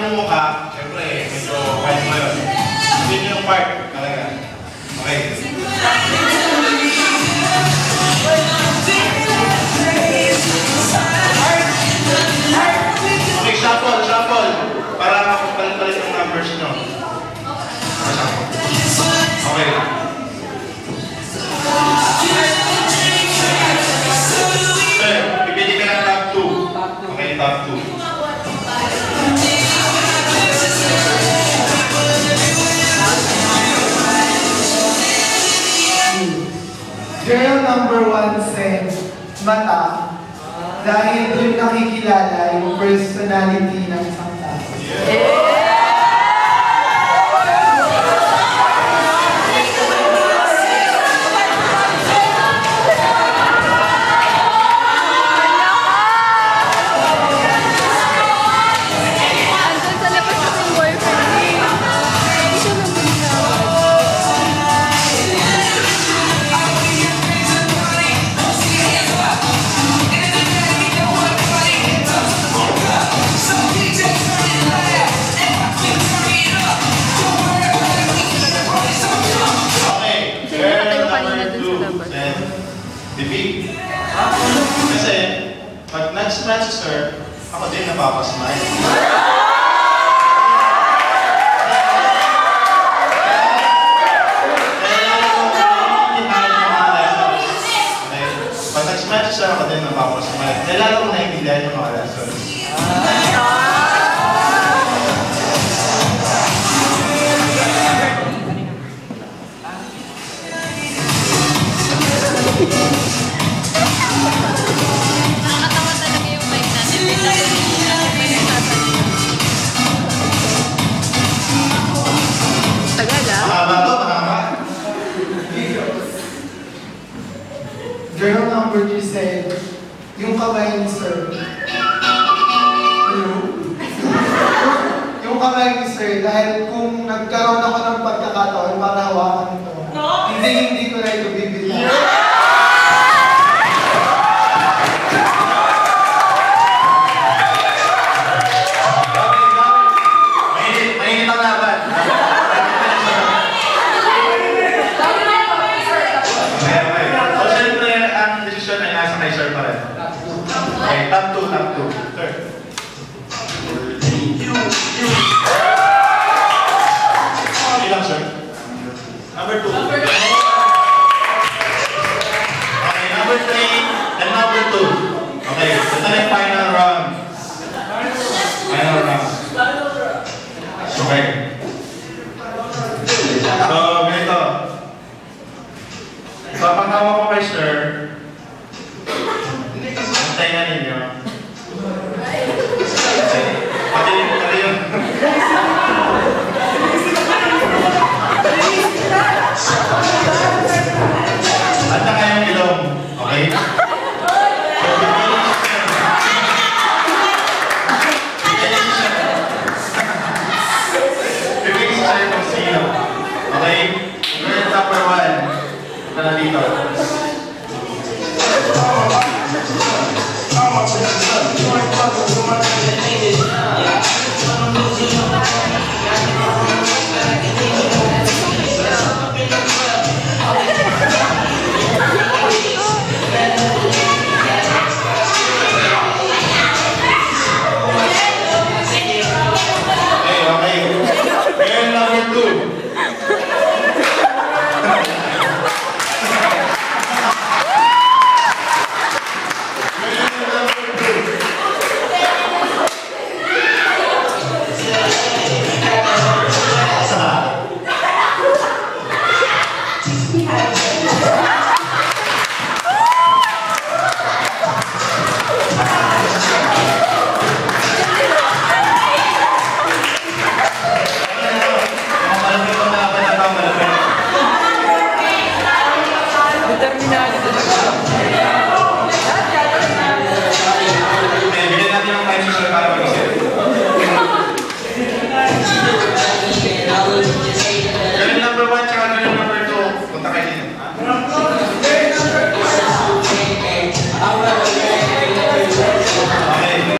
yung mukha, syempre, medyo wide mo yun. Yun yung part talaga. Okay. Okay, shuffle. Para palit-palit yung numbers nyo. Okay. Sir, pipili ka ng top 2. Okay, top 2. Girl number 1 says, mata, dahil doon nakikilala yung personality ng isang tao. Kasi, pag nag-smile si sir, ako din napapasmile. Pag nag-smile si sir, ako din napapasmile. Kaya lalo ko naiintindihan yung mga lessons. Girl number 2 said, yung kamay ni sir. Yung kamay ni sir, dahil kung nagkaroon ako ng pagkakataon para hawakan ito, hindi ko na ito bibigyan. Mainit ang laban. Okay, top 2. Sir. Ilang, sir? Number 2. Okay, number 3 and number 2. Okay, ito na yung final round. Okay. So, ganito. So, pag hawak ko kay sir, antayin na ninyo. Patinig ko na yun. At na kayong ilong. Okay? Pipigil siya itong sino. Okay? Girl number 1. Ito na dito. Determinado.